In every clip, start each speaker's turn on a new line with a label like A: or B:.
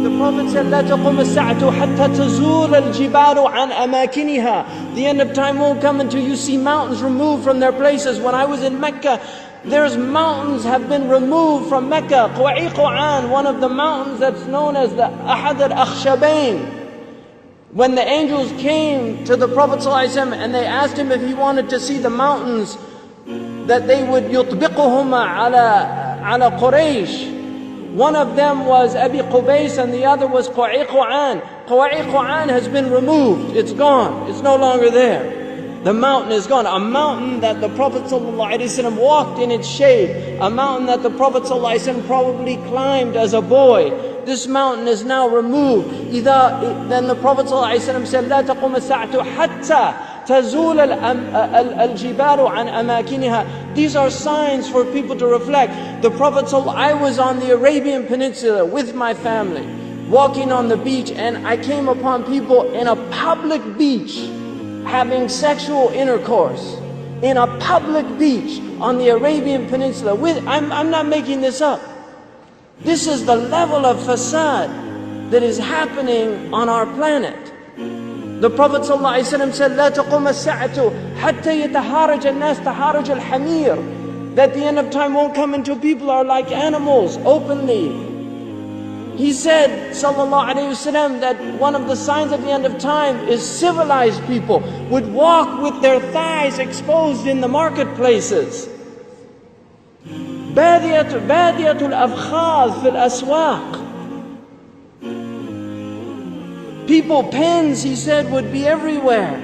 A: The Prophet said, لا تقوم الساعة حتى تزول الجبال عن أماكنها. The end of time won't come until you see mountains removed from their places. When I was in Mecca, there's mountains have been removed from Mecca. Quwa'iquan, one of the mountains that's known as the Ahad al-Akhshabain. When the angels came to the Prophet ﷺ and they asked him if he wanted to see the mountains that they would يطبقهما على قريش. One of them was Abi Qubays and the other was Quwa'iquan. Quwa'iquan has been removed. It's gone. It's no longer there. The mountain is gone. A mountain that the Prophet ﷺ walked in its shade. A mountain that the Prophet ﷺ probably climbed as a boy. This mountain is now removed. Then the Prophet ﷺ said, لا تقوم الساعة حتى تزول الجبال عن أماكنها. These are signs for people to reflect. The Prophet I was on the Arabian Peninsula with my family, walking on the beach, and I came upon people in a public beach having sexual intercourse. In a public beach on the Arabian Peninsula. I'm not making this up. This is the level of fasad that is happening on our planet. The Prophet ﷺ said, لا تقوم الساعة حتى يتحارج الناس تحارج الحمير. That the end of time won't come until people are like animals openly. He said, sallallahu alayhi wasallam, that one of the signs of the end of time is civilized people would walk with their thighs exposed in the marketplaces. بادية الأفخاذ في الأسواق. People, pens, he said, would be everywhere.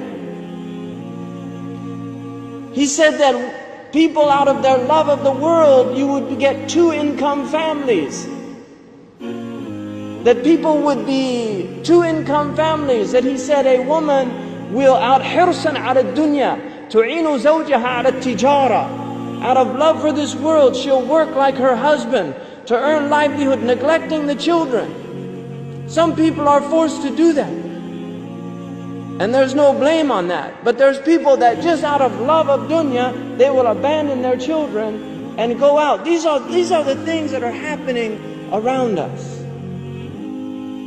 A: He said that people, out of their love of the world, you would get two-income families. That people would be two-income families. That he said a woman will out حرصا على الدنيا تعين زوجها على التجارة. Out of love for this world, she'll work like her husband to earn livelihood, neglecting the children. Some people are forced to do that. And there's no blame on that. But there's people that just out of love of dunya, they will abandon their children and go out. These are the things that are happening around us.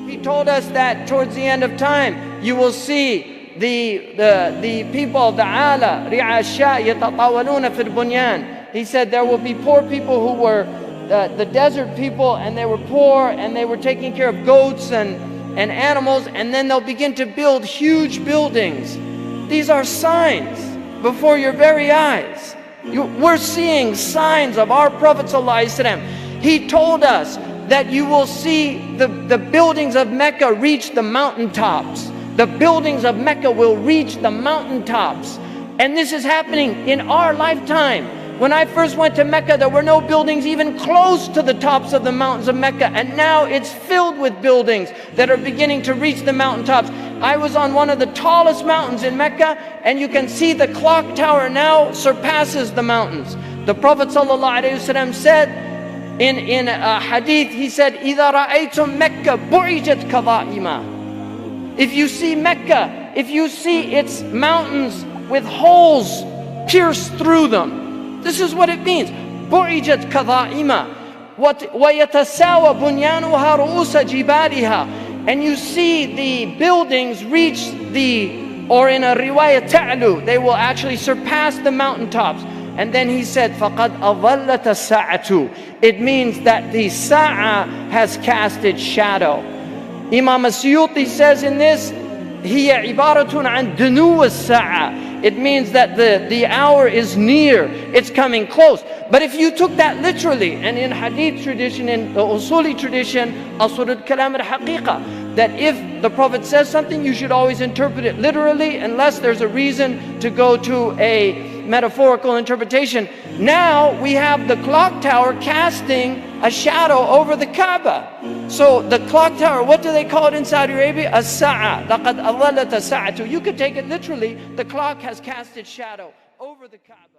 A: He told us that towards the end of time, you will see the people, the ala, ri'asha, yatatawaluna fil bunyan. He said there will be poor people who were the desert people, and they were poor, and they were taking care of goats and animals, and then they'll begin to build huge buildings. These are signs before your very eyes. We're seeing signs of our Prophet ﷺ. He told us that you will see the buildings of Mecca reach the mountaintops. The buildings of Mecca will reach the mountaintops. And this is happening in our lifetime. When I first went to Mecca, there were no buildings even close to the tops of the mountains of Mecca. And now it's filled with buildings that are beginning to reach the mountaintops. I was on one of the tallest mountains in Mecca, and you can see the clock tower now surpasses the mountains. The Prophet ﷺ said, in a hadith, he said, إِذَا رَأَيْتُمْ مَكَّةَ بُعِجَتْ كَظَائِمًا. If you see Mecca, if you see its mountains with holes pierced through them, this is what it means. بُعِجَتْ كَظَائِمًا وَيَتَسَاوَى بُنْيَانُهَا رُؤُوسَ جِبَالِهَا. And you see the buildings reach or in a riwayah ta'lu, they will actually surpass the mountaintops. And then he said, فَقَدْ أَظَلَّتَ السَّاعَةُ. It means that the Sa'a has cast its shadow. Imam As-Suyuti says in this, هِيَ عِبَارَةٌ عَنْ دُنُوَ السَّاعَةِ. It means that the hour is near, it's coming close. But if you took that literally, and in hadith tradition, in the usuli tradition, asr al-kalam al-haqiqa, that if the Prophet says something, you should always interpret it literally, unless there's a reason to go to a metaphorical interpretation. Now we have the clock tower casting a shadow over the Kaaba. So the clock tower, what do they call it in Saudi Arabia? As-sa'a. لَقَدْ أَظَلَّتَ السَّاعَةُ. You could take it literally. The clock has cast its shadow over the Kaaba.